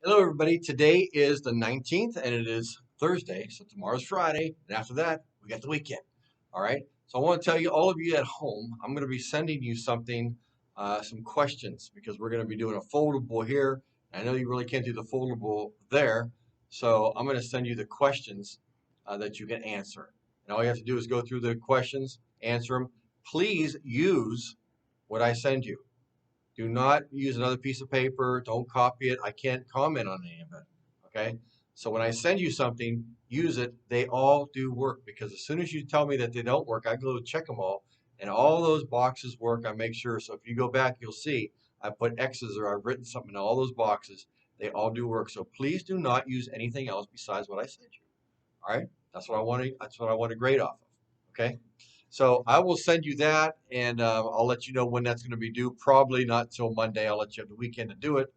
Hello, everybody. Today is the 19th and it is Thursday. So tomorrow's Friday. And after that, we got the weekend. All right. So I want to tell you, all of you at home, I'm going to be sending you something, some questions, because we're going to be doing a foldable here. I know you really can't do the foldable there. So I'm going to send you the questions that you can answer. And all you have to do is go through the questions, answer them. Please use what I send you. Do not use another piece of paper. Don't copy it. I can't comment on any of it. Okay. So when I send you something, use it. They all do work because as soon as you tell me that they don't work, I go check them all, and all those boxes work. I make sure. So if you go back, you'll see I put X's or I've written something in all those boxes. They all do work. So please do not use anything else besides what I sent you. All right. That's what I want to. That's what I want to grade off of. Okay. So I will send you that, and I'll let you know when that's going to be due. Probably not till Monday. I'll let you have the weekend to do it.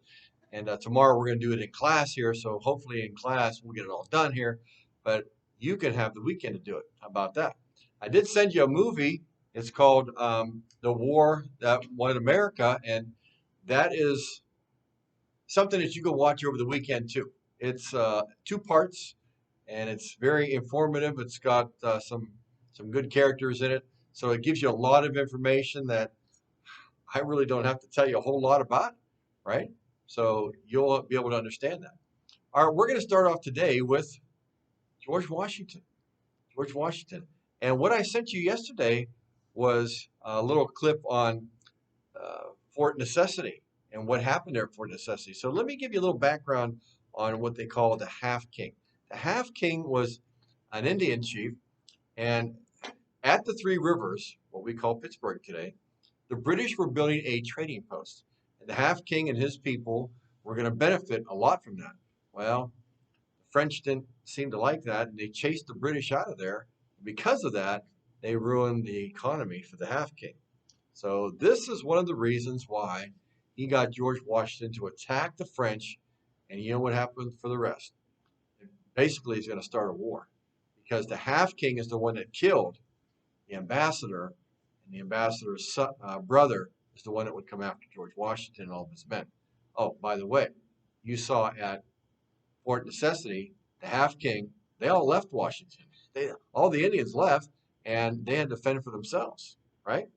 And tomorrow we're going to do it in class here. So hopefully in class we'll get it all done here. But you can have the weekend to do it. How about that? I did send you a movie. It's called The War That Won America, and that is something that you can watch over the weekend too. It's two parts, and it's very informative. It's got some good characters in it, so it gives you a lot of information that I really don't have to tell you a whole lot about, right? So you'll be able to understand that. All right, we're going to start off today with George Washington. George Washington, and what I sent you yesterday was a little clip on Fort Necessity and what happened there at Fort Necessity. So let me give you a little background on what they call the Half King. The Half King was an Indian chief, and at the Three Rivers, what we call Pittsburgh today, the British were building a trading post. And the Half King and his people were going to benefit a lot from that. Well, the French didn't seem to like that, and they chased the British out of there. Because of that, they ruined the economy for the Half King. So this is one of the reasons why he got George Washington to attack the French, and you know what happened for the rest? Basically, he's going to start a war because the Half King is the one that killed the ambassador, and the ambassador's brother is the one that would come after George Washington and all of his men. Oh, by the way, you saw at Fort Necessity, the Half King, they all left Washington. All the Indians left, and they had to fend for themselves, right?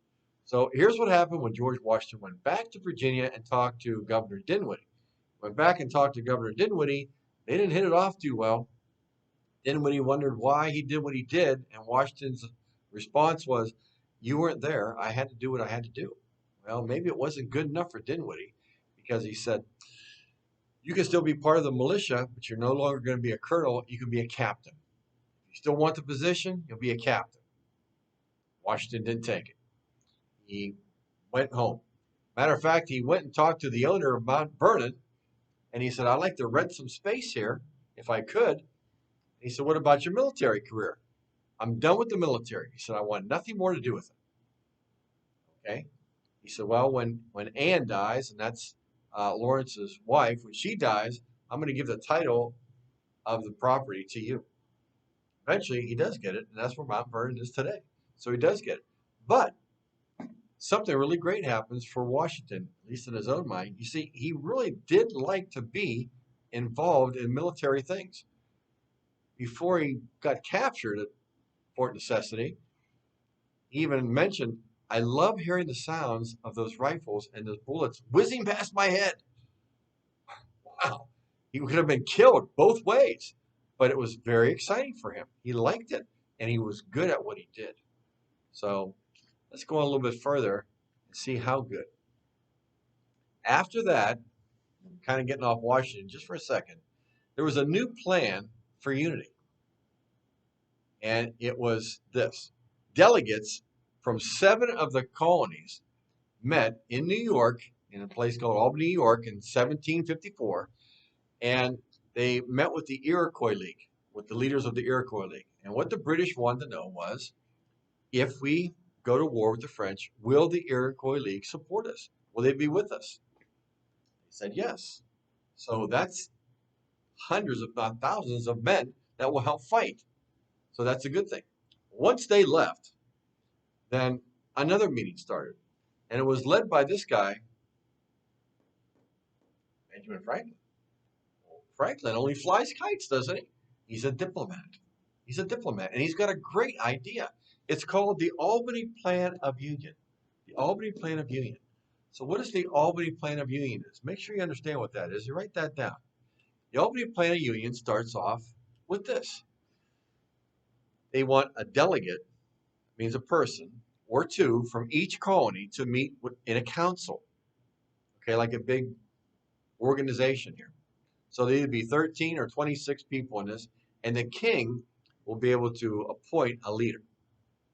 So here's what happened when George Washington went back to Virginia and talked to Governor Dinwiddie. Went back and talked to Governor Dinwiddie. They didn't hit it off too well. Dinwiddie wondered why he did what he did, and Washington's response was, "You weren't there. I had to do what I had to do." Well, maybe it wasn't good enough for Dinwiddie because he said, "You can still be part of the militia, but you're no longer going to be a colonel. You can be a captain. If you still want the position, you'll be a captain." Washington didn't take it. He went home. Matter of fact, he went and talked to the owner of Mount Vernon, and he said, "I'd like to rent some space here if I could." He said, "What about your military career?" "I'm done with the military." He said, "I want nothing more to do with it." Okay. He said, "Well, when Anne dies, and that's Lawrence's wife, when she dies, I'm going to give the title of the property to you." Eventually, he does get it, and that's where Mount Vernon is today. So he does get it. But something really great happens for Washington, at least in his own mind. You see, he really did like to be involved in military things. Before he got captured at Fort Necessity, he even mentioned, "I love hearing the sounds of those rifles and those bullets whizzing past my head." Wow. He could have been killed both ways, but it was very exciting for him. He liked it, and he was good at what he did. So let's go on a little bit further and see how good. After that, kind of getting off Washington just for a second, there was a new plan for unity. And it was this: delegates from 7 of the colonies met in New York, in a place called Albany, New York, in 1754. And they met with the Iroquois League, with the leaders of the Iroquois League. And what the British wanted to know was, if we go to war with the French, will the Iroquois League support us? Will they be with us? They said yes. So that's hundreds, if not thousands, of men that will help fight. So that's a good thing. Once they left, then another meeting started. And it was led by this guy, Benjamin Franklin. Franklin only flies kites, doesn't he? He's a diplomat. He's a diplomat, and he's got a great idea. It's called the Albany Plan of Union. The Albany Plan of Union. So what is the Albany Plan of Union is? Make sure you understand what that is. You write that down. The Albany Plan of Union starts off with this. They want a delegate, means a person, or two from each colony to meet in a council. Okay, like a big organization here. So there either be 13 or 26 people in this, and the king will be able to appoint a leader.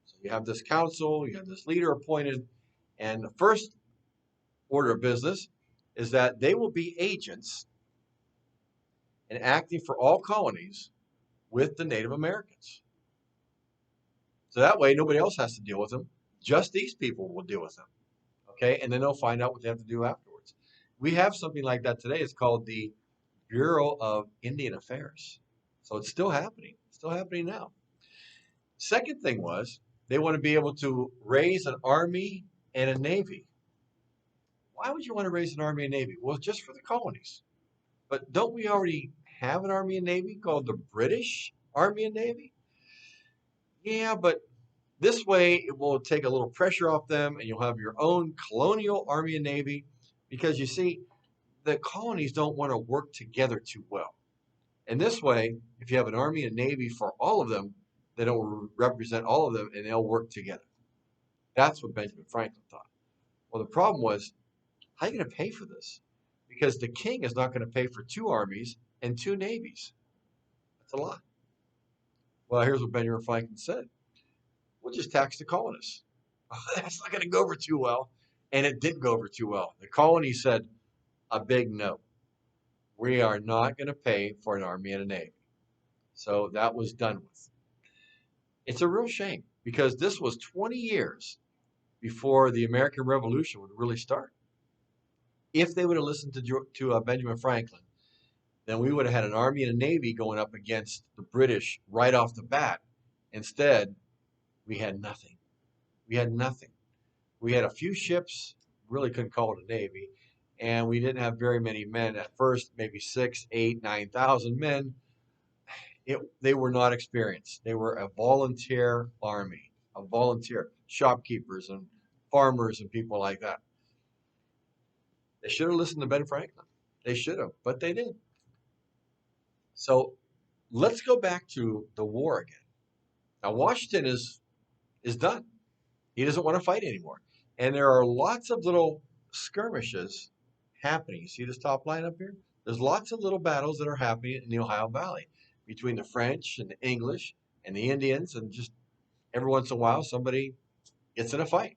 So you have this council, you have this leader appointed, and the first order of business is that they will be agents and acting for all colonies with the Native Americans. So that way nobody else has to deal with them. Just these people will deal with them. Okay, and then they'll find out what they have to do afterwards. We have something like that today. It's called the Bureau of Indian Affairs. So it's still happening now. Second thing was they want to be able to raise an army and a navy. Why would you want to raise an army and navy? Well, just for the colonies. But don't we already have an army and navy called the British Army and Navy? Yeah, but this way it will take a little pressure off them and you'll have your own colonial army and navy because you see, the colonies don't want to work together too well. And this way, if you have an army and navy for all of them, they don't represent all of them and they'll work together. That's what Benjamin Franklin thought. Well, the problem was, how are you going to pay for this? Because the king is not going to pay for two armies and two navies. That's a lot. Well, here's what Benjamin Franklin said. We'll just tax the colonists. That's not going to go over too well. And it didn't go over too well. The colony said a big no. We are not going to pay for an army and a navy. So that was done with. It's a real shame because this was 20 years before the American Revolution would really start. If they would have listened to Benjamin Franklin, then we would have had an army and a navy going up against the British right off the bat. Instead, we had nothing. We had nothing. We had a few ships, really couldn't call it a navy, and we didn't have very many men at first, maybe 6, 8, 9,000 men. They were not experienced. They were a volunteer army, a volunteer shopkeepers and farmers and people like that. They should have listened to Ben Franklin. They should have, but they didn't. So let's go back to the war again. Now Washington is done. He doesn't want to fight anymore. And there are lots of little skirmishes happening. You see this top line up here? There's lots of little battles that are happening in the Ohio Valley between the French and the English and the Indians, and just every once in a while somebody gets in a fight.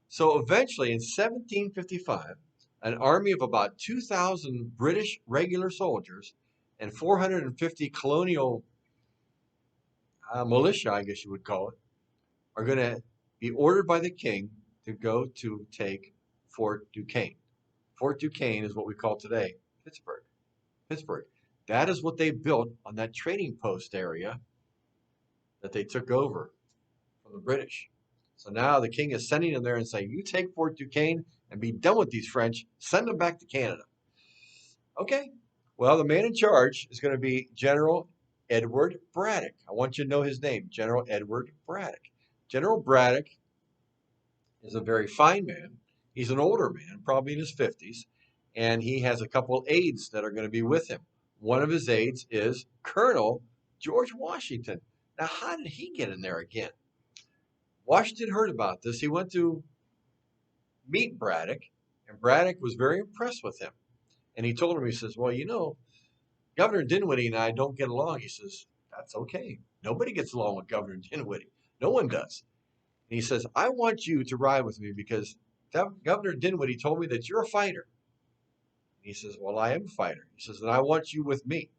So eventually in 1755, an army of about 2,000 British regular soldiers and 450 colonial militia, I guess you would call it, are going to be ordered by the king to go to take Fort Duquesne. Fort Duquesne is what we call today Pittsburgh. Pittsburgh. That is what they built on that trading post area that they took over from the British. So now the king is sending them there and saying, you take Fort Duquesne and be done with these French, send them back to Canada. Okay, well, the man in charge is going to be General Edward Braddock. I want you to know his name, General Edward Braddock. General Braddock is a very fine man. He's an older man, probably in his 50s, and he has a couple of aides that are going to be with him. One of his aides is Colonel George Washington. Now, how did he get in there again? Washington heard about this. He went to meet Braddock, and Braddock was very impressed with him. And he told him, he says, well, you know, Governor Dinwiddie and I don't get along. He says, that's okay. Nobody gets along with Governor Dinwiddie. No one does. And he says, I want you to ride with me because Governor Dinwiddie told me that you're a fighter. And he says, well, I am a fighter. He says, then I want you with me.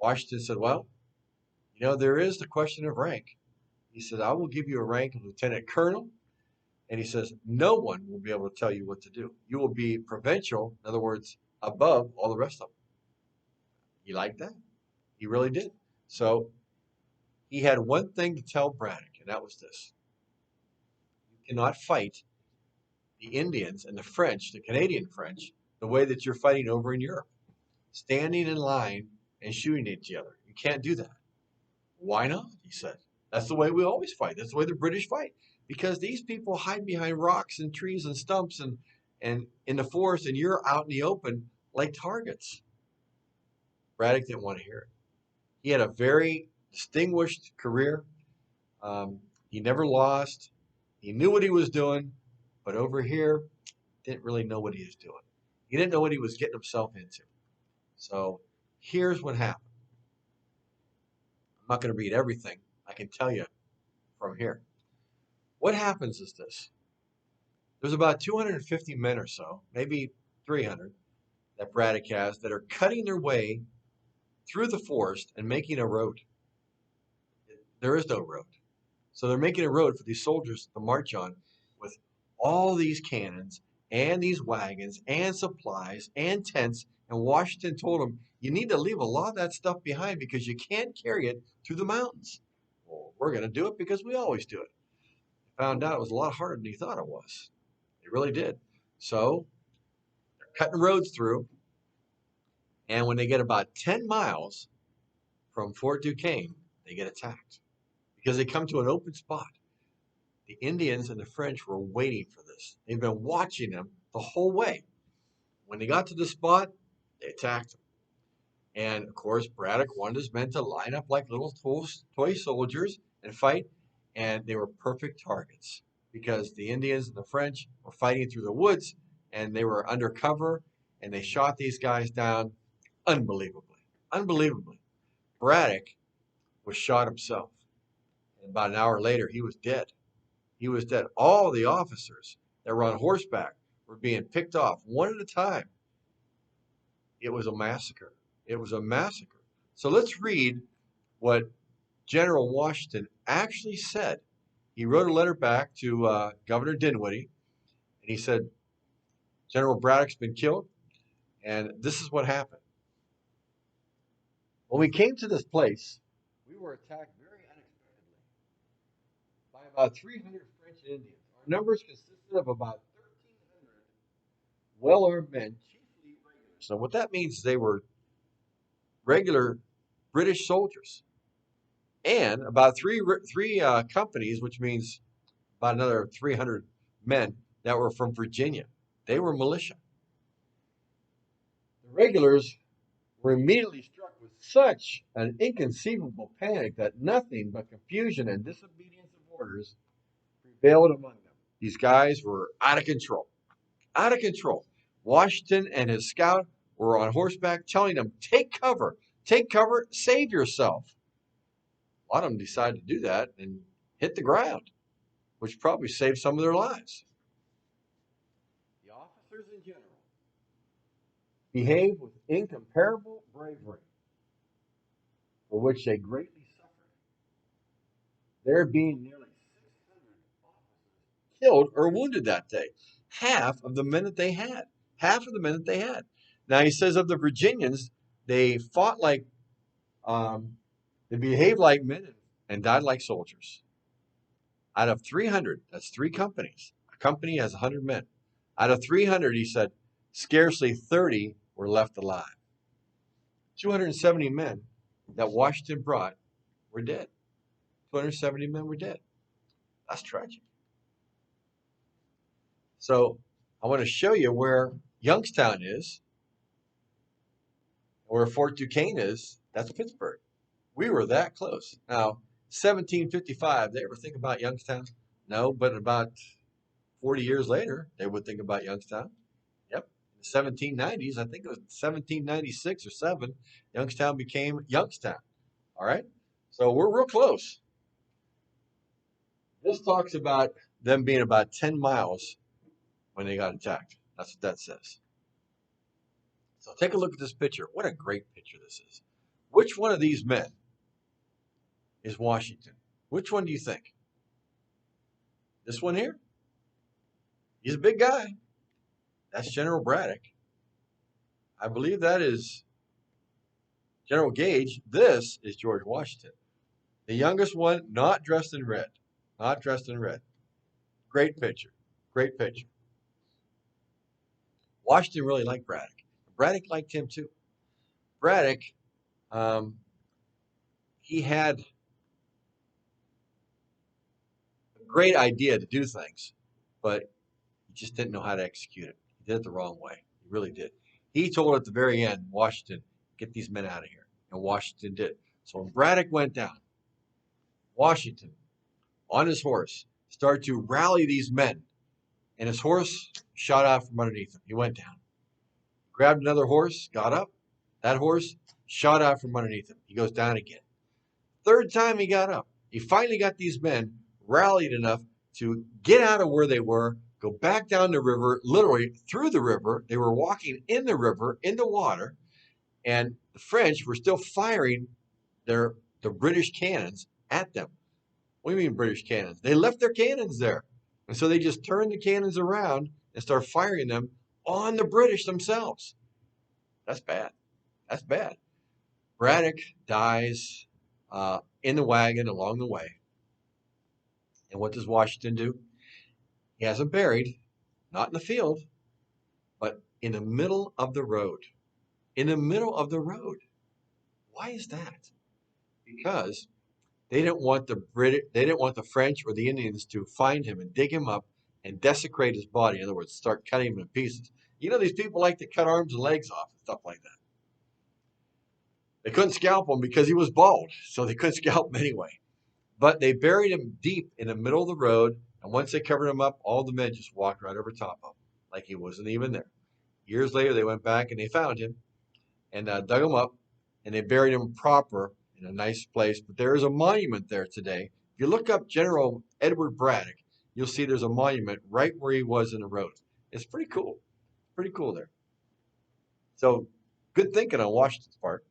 Washington said, well, you know, there is the question of rank. He said, I will give you a rank of lieutenant colonel. And he says, no one will be able to tell you what to do. You will be provincial, in other words, above all the rest of them. He liked that. He really did. So he had one thing to tell Braddock, and that was this. You cannot fight the Indians and the French, the Canadian French, the way that you're fighting over in Europe. standing in line and shooting at each other. You can't do that. Why not? He said. That's the way we always fight. That's the way the British fight. Because these people hide behind rocks and trees and stumps and in the forest, and you're out in the open like targets. Braddock didn't want to hear it. He had a very distinguished career. He never lost. He knew what he was doing, but over here, didn't really know what he was doing. He didn't know what he was getting himself into. So here's what happened. I'm not going to read everything. I can tell you from here. What happens is this. There's about 250 men or so, maybe 300, that Braddock has that are cutting their way through the forest and making a road. There is no road. So they're making a road for these soldiers to march on with all these cannons and these wagons and supplies and tents. And Washington told them, you need to leave a lot of that stuff behind because you can't carry it through the mountains. Well, we're going to do it because we always do it. Found out it was a lot harder than he thought it was. It really did. So they're cutting roads through. And when they get about 10 miles from Fort Duquesne, they get attacked because they come to an open spot. The Indians and the French were waiting for this. They've been watching them the whole way. When they got to the spot, they attacked them. And of course, Braddock wanted his men to line up like little toy soldiers and fight. And they were perfect targets because the Indians and the French were fighting through the woods and they were under cover and they shot these guys down unbelievably. Unbelievably. Braddock was shot himself. And about an hour later, he was dead. He was dead. All the officers that were on horseback were being picked off one at a time. It was a massacre. It was a massacre. So let's read what General Washington actually said. He wrote a letter back to Governor Dinwiddie, and he said, General Braddock's been killed, and this is what happened. When we came to this place, we were attacked very unexpectedly by about 300 French and Indians. Our numbers consisted of about 1,300 well-armed men, chiefly regulars. So what that means is they were regular British soldiers, and about three companies, which means about another 300 men that were from Virginia. They were militia. The regulars were immediately struck with such an inconceivable panic that nothing but confusion and disobedience of orders prevailed among them. These guys were out of control. Out of control. Washington and his scout were on horseback telling them, take cover, save yourself. A lot of them decided to do that and hit the ground, which probably saved some of their lives. The officers in general behaved with incomparable bravery, for which they greatly suffered. There being nearly 600 officers killed or wounded that day. Half of the men that they had. Half of the men that they had. Now he says of the Virginians, they fought like, they behaved like men and died like soldiers. Out of 300, that's three companies. A company has 100 men. Out of 300, he said, scarcely 30 were left alive. 270 men that Washington brought were dead. 270 men were dead. That's tragic. So I want to show you where Youngstown is, where Fort Duquesne is. That's Pittsburgh. We were that close. Now, 1755, they ever think about Youngstown? No, but about 40 years later, they would think about Youngstown. Yep. In the 1790s, I think it was 1796 or 7, Youngstown became Youngstown. All right? So we're real close. This talks about them being about 10 miles when they got attacked. That's what that says. So take a look at this picture. What a great picture this is. Which one of these men is Washington? Which one do you think? This one here? He's a big guy. That's General Braddock. I believe that is General Gage. This is George Washington. The youngest one, not dressed in red. Not dressed in red. Great picture. Great picture. Washington really liked Braddock. Braddock liked him too. Braddock, he had a great idea to do things, but he just didn't know how to execute it. He did it the wrong way. He really did. He told at the very end, Washington, get these men out of here. And Washington did. So when Braddock went down, Washington, on his horse, started to rally these men. And his horse shot out from underneath him. He went down. Grabbed another horse, got up. That horse shot out from underneath him. He goes down again. Third time he got up. He finally got these men rallied enough to get out of where they were, go back down the river, literally through the river. They were walking in the river, in the water, and the French were still firing the British cannons at them. What do you mean British cannons? They left their cannons there. And so they just turned the cannons around and started firing them on the British themselves. That's bad. That's bad. Braddock dies in the wagon along the way. And what does Washington do? He has him buried, not in the field, but in the middle of the road. In the middle of the road. Why is that? Because they didn't want the French or the Indians to find him and dig him up and desecrate his body. In other words, start cutting him in pieces. You know, these people like to cut arms and legs off and stuff like that. They couldn't scalp him because he was bald, so they couldn't scalp him anyway. But they buried him deep in the middle of the road, and once they covered him up, all the men just walked right over top of him, like he wasn't even there. Years later, they went back and they found him and dug him up, and they buried him proper in a nice place. But there is a monument there today. If you look up General Edward Braddock, you'll see there's a monument right where he was in the road. It's pretty cool. Pretty cool there. So good thinking on Washington's part.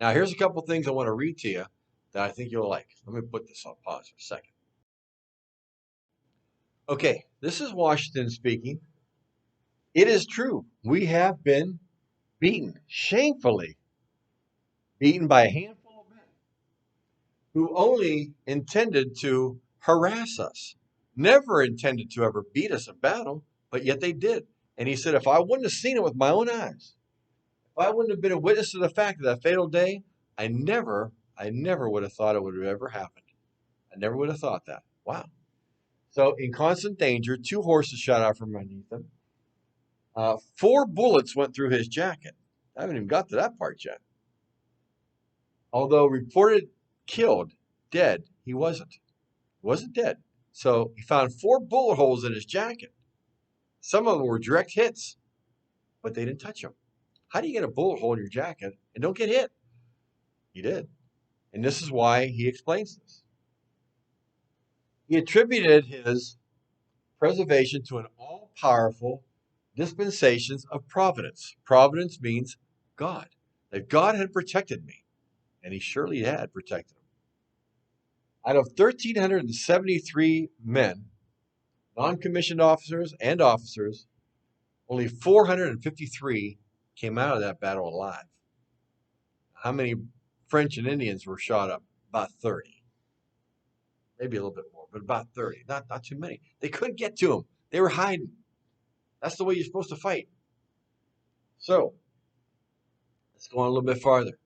Now, here's a couple things I want to read to you that I think you'll like. Let me put this on pause for a second. Okay, this is Washington speaking. It is true. We have been beaten, shamefully beaten by a handful of men who only intended to harass us, never intended to ever beat us in battle, but yet they did. And he said, if I wouldn't have seen it with my own eyes, if I wouldn't have been a witness to the fact of that fatal day, I never would have thought it would have ever happened. I never would have thought that. Wow. So in constant danger, 2 horses shot out from underneath him. 4 bullets went through his jacket. I haven't even got to that part yet. Although reported killed, dead, he wasn't. He wasn't dead. So he found 4 bullet holes in his jacket. Some of them were direct hits, but they didn't touch him. How do you get a bullet hole in your jacket and don't get hit? He did. And this is why he explains this. He attributed his preservation to an all-powerful dispensations of providence. Providence means God. That God had protected me, and he surely had protected him. Out of 1,373 men, non-commissioned officers and officers, only 453 came out of that battle alive. How many French and Indians were shot up? About 30. Maybe a little bit more, but about 30. Not too many. They couldn't get to him. They were hiding. That's the way you're supposed to fight. So, let's go on a little bit farther.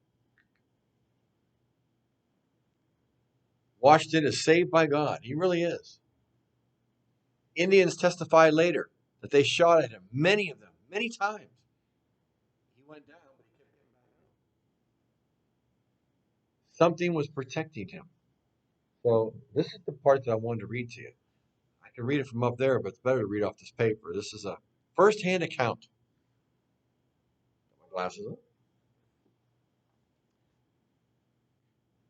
Washington is saved by God. He really is. Indians testified later that they shot at him, many of them, many times. He went down, but he kept getting back up. Something was protecting him. So this is the part that I wanted to read to you. I can read it from up there, but it's better to read off this paper. This is a first-hand account. Put my glasses on.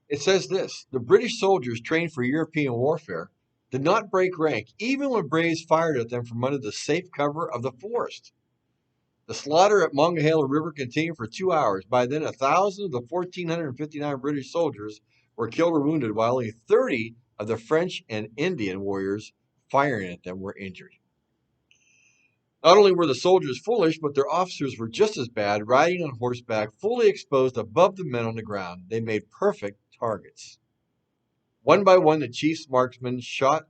It says this: the British soldiers trained for European warfare did not break rank, even when Braves fired at them from under the safe cover of the forest. The slaughter at Monongahela River continued for 2 hours. By then, 1,000 of the 1,459 British soldiers were killed or wounded, while only 30 of the French and Indian warriors firing at them were injured. Not only were the soldiers foolish, but their officers were just as bad, riding on horseback, fully exposed above the men on the ground. They made perfect targets. One by one, the chief's marksmen shot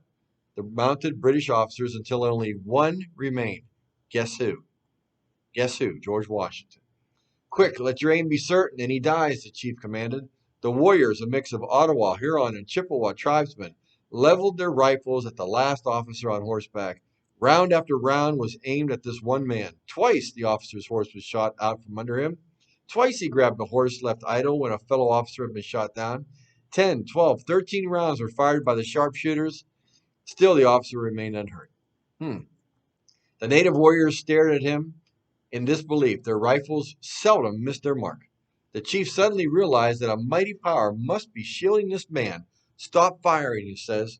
the mounted British officers until only one remained. Guess who? Guess who? George Washington. Quick, let your aim be certain, and he dies, the chief commanded. The warriors, a mix of Ottawa, Huron, and Chippewa tribesmen, leveled their rifles at the last officer on horseback. Round after round was aimed at this one man. Twice the officer's horse was shot out from under him. Twice he grabbed a horse left idle when a fellow officer had been shot down. 10, 12, 13 rounds were fired by the sharpshooters. Still, the officer remained unhurt. The native warriors stared at him in disbelief. Their rifles seldom missed their mark. The chief suddenly realized that a mighty power must be shielding this man. Stop firing, he says.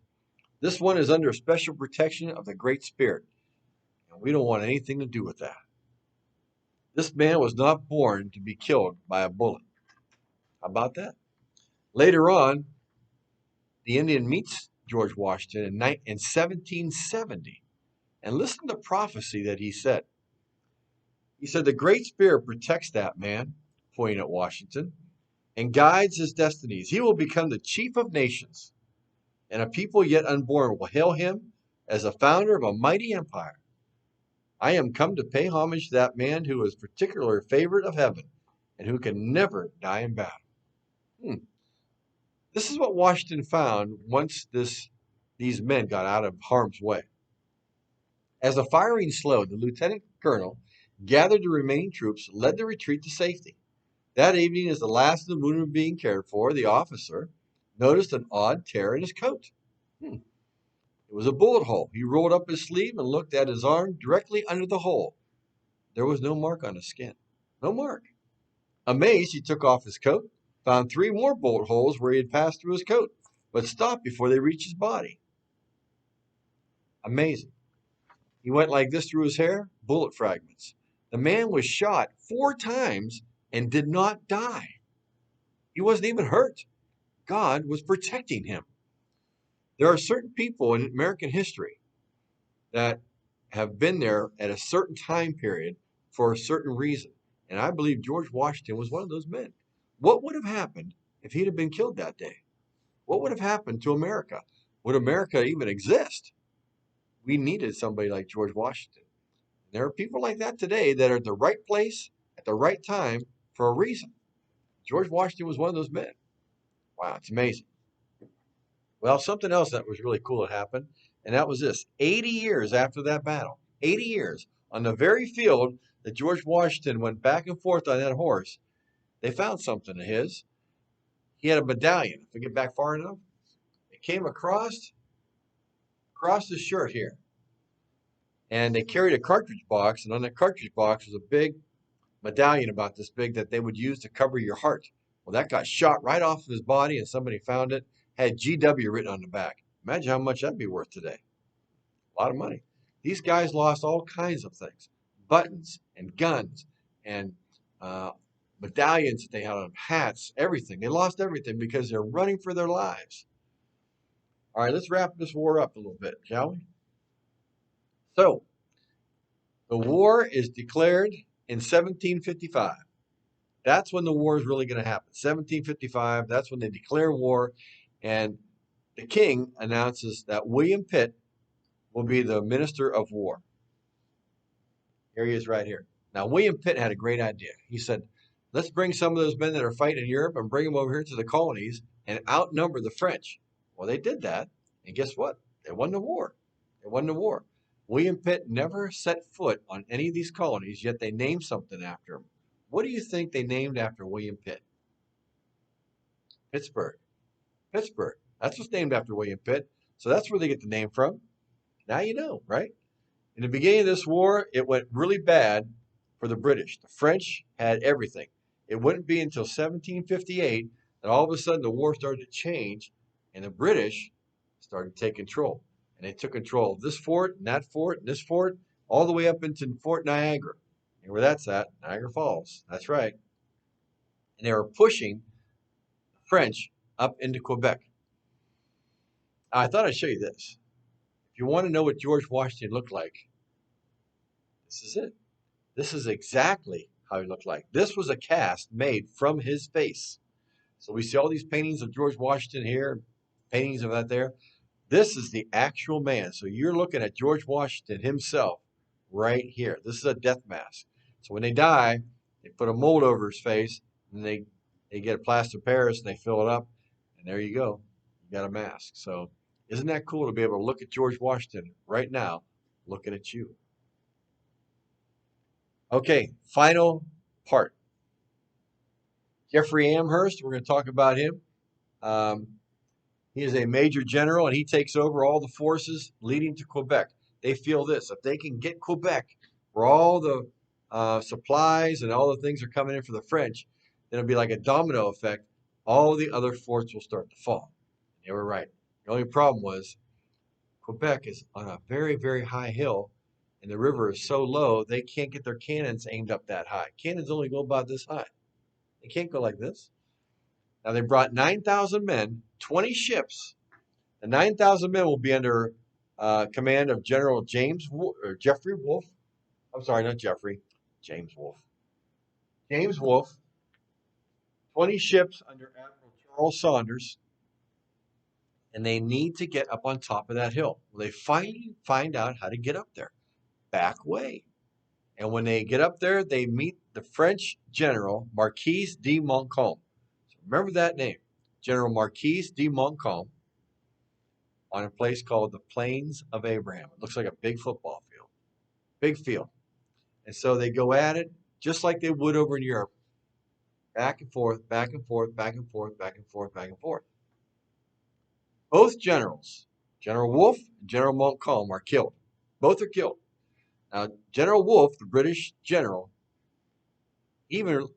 This one is under special protection of the Great Spirit, and we don't want anything to do with that. This man was not born to be killed by a bullet. How about that? Later on, the Indian meets George Washington in 1770. And listen to the prophecy that he said. He said, the Great Spirit protects that man, pointing at Washington, and guides his destinies. He will become the chief of nations, and a people yet unborn will hail him as the founder of a mighty empire. I am come to pay homage to that man who is particular favorite of heaven and who can never die in battle. This is what Washington found once these men got out of harm's way. As the firing slowed, the lieutenant colonel gathered the remaining troops, led the retreat to safety. That evening, as the last of the wounded were being cared for, the officer noticed an odd tear in his coat. It was a bullet hole. He rolled up his sleeve and looked at his arm directly under the hole. There was no mark on his skin. No mark. Amazed, he took off his coat, found 3 more bullet holes where he had passed through his coat, but stopped before they reached his body. Amazing. He went like this through his hair, bullet fragments. The man was shot 4 times and did not die. He wasn't even hurt. God was protecting him. There are certain people in American history that have been there at a certain time period for a certain reason. And I believe George Washington was one of those men. What would have happened if he'd have been killed that day? What would have happened to America? Would America even exist? We needed somebody like George Washington. There are people like that today that are at the right place at the right time for a reason. George Washington was one of those men. Wow, it's amazing. Well, something else that was really cool that happened, and that was this. 80 years after that battle, 80 years, on the very field that George Washington went back and forth on that horse, they found something of his. He had a medallion. If we get back far enough, it came across his shirt here. And they carried a cartridge box, and on that cartridge box was a big medallion about this big that they would use to cover your heart. Well, that got shot right off of his body, and somebody found it, had GW written on the back. Imagine how much that'd be worth today. A lot of money. These guys lost all kinds of things. Buttons and guns and medallions that they had on, hats, everything. They lost everything because they're running for their lives. All right, let's wrap this war up a little bit, shall we? So, the war is declared in 1755. That's when the war is really going to happen. 1755, that's when they declare war, and the king announces that William Pitt will be the minister of war. Here he is right here. Now, William Pitt had a great idea. He said, let's bring some of those men that are fighting in Europe and bring them over here to the colonies and outnumber the French. Well, they did that, and guess what? They won the war. They won the war. William Pitt never set foot on any of these colonies, yet they named something after him. What do you think they named after William Pitt? Pittsburgh. Pittsburgh. That's what's named after William Pitt. So that's where they get the name from. Now you know, right? In the beginning of this war, it went really bad for the British. The French had everything. It wouldn't be until 1758 that all of a sudden the war started to change and the British started to take control. And they took control of this fort and that fort and this fort, all the way up into Fort Niagara. And where that's at, Niagara Falls. That's right. And they were pushing the French up into Quebec. I thought I'd show you this. If you want to know what George Washington looked like, this is it. This is exactly how he looked like. This was a cast made from his face. So we see all these paintings of George Washington here, paintings of that there. This is the actual man. So you're looking at George Washington himself right here. This is a death mask. So when they die, They put a mold over his face, and they get a plaster of Paris and they fill it up, and there you go. You got a mask. So isn't that cool to be able to look at George Washington right now, looking at you? Okay, final part. Jeffrey Amherst, we're going to talk about him. Um, he is a major general, and he takes over all the forces leading to Quebec. They feel this: if they can get Quebec, where all the supplies and all the things are coming in for the French, then it'll be like a domino effect. All the other forts will start to fall. They were right. The only problem was Quebec is on a very, very high hill, and the river is so low they can't get their cannons aimed up that high. Cannons only go about this high. They can't go like this. Now they brought 9,000 men, 20 ships. The 9,000 men will be under command of General Jeffrey Wolfe. I'm sorry, not Jeffrey, James Wolfe. James Wolfe. 20 ships under Admiral Charles Saunders, and they need to get up on top of that hill. Well, they finally find out how to get up there, back way. And when they get up there, they meet the French general, Marquis de Montcalm. So remember that name, General Marquis de Montcalm, on a place called the Plains of Abraham. It looks like a big football field, big field. And so they go at it just like they would over in Europe, back and forth, back and forth, back and forth, back and forth, back and forth. Both generals, General Wolfe and General Montcalm, are killed. Both are killed. Now, General Wolfe, the British general, even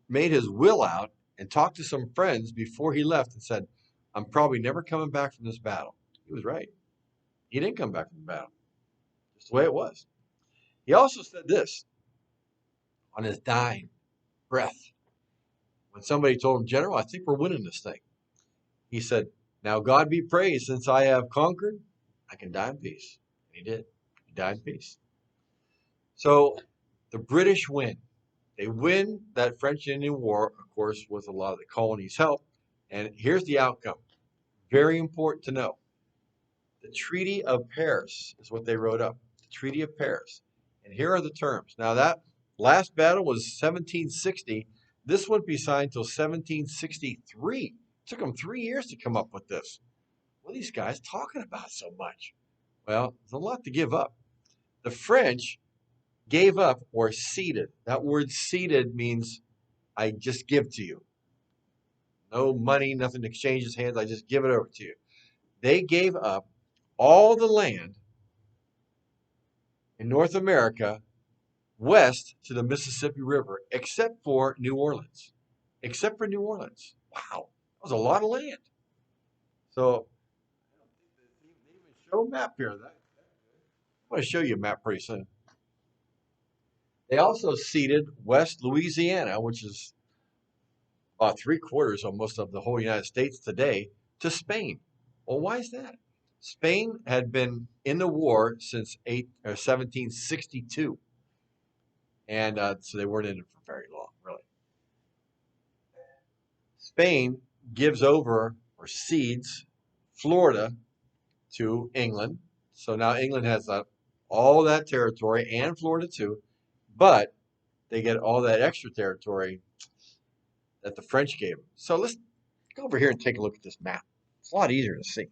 made his will out and talked to some friends before he left and said, I'm probably never coming back from this battle. He was right. He didn't come back from the battle. Just the way it was. He also said this on his dying breath. When somebody told him, General, I think we're winning this thing. He said, now God be praised, since I have conquered, I can die in peace. And he did. He died in peace. So the British win. They win that French Indian War, of course, with a lot of the colonies' help. And here's the outcome. Very important to know. The Treaty of Paris is what they wrote up. The Treaty of Paris. And here are the terms. Now, that last battle was 1760. This wouldn't be signed until 1763. It took them 3 years to come up with this. What are these guys talking about so much? Well, there's a lot to give up. The French gave up or ceded. That word ceded means I just give to you. No money, nothing exchanges hands. I just give it over to you. They gave up all the land in North America west to the Mississippi River, except for New Orleans. Except for New Orleans. Wow, that was a lot of land. So, they even show a map here. I'm going to show you a map pretty soon. They also ceded West Louisiana, which is about 3/4 almost of the whole United States today, to Spain. Well, why is that? Spain had been in the war since 1762, and so they weren't in it for very long, really. Spain gives over or cedes Florida to England, so now England has all that territory and Florida too, but they get all that extra territory that the French gave them. So let's go over here and take a look at this map. It's a lot easier to see.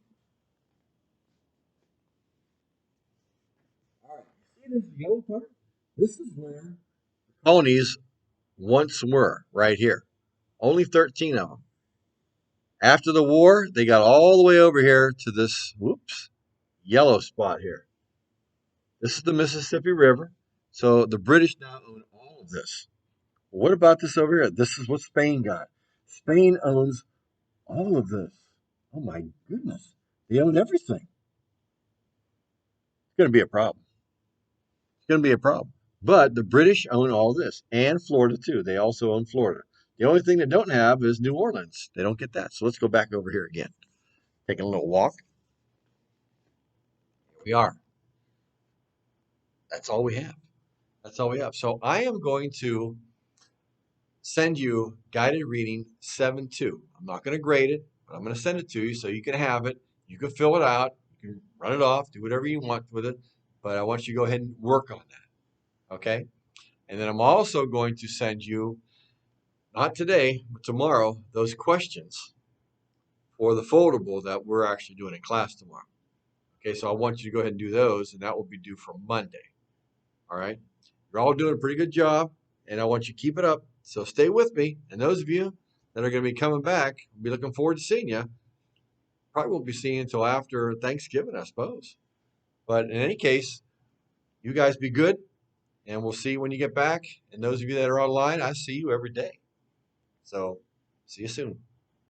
All right, you see this yellow part? This is where the colonies once were, right here. Only 13 of them. After the war, they got all the way over here to this, whoops, yellow spot here. This is the Mississippi River. So the British now own all of this. What about this over here? This is what Spain got. Spain owns all of this. Oh my goodness. They own everything. It's going to be a problem. It's going to be a problem. But the British own all this and Florida too. They also own Florida. The only thing they don't have is New Orleans. They don't get that. So let's go back over here again. Taking a little walk. Here we are. That's all we have. That's all we have. So I am going to send you guided reading 7-2. I'm not going to grade it, but I'm going to send it to you so you can have it. You can fill it out. You can run it off, do whatever you want with it. But I want you to go ahead and work on that. Okay? And then I'm also going to send you, not today, but tomorrow, those questions for the foldable that we're actually doing in class tomorrow. Okay, so I want you to go ahead and do those, and that will be due for Monday. All right. You're all doing a pretty good job, and I want you to keep it up. So stay with me. And those of you that are going to be coming back, I'll be looking forward to seeing you. Probably won't be seeing you until after Thanksgiving, I suppose. But in any case, you guys be good, and we'll see you when you get back. And those of you that are online, I see you every day. So see you soon.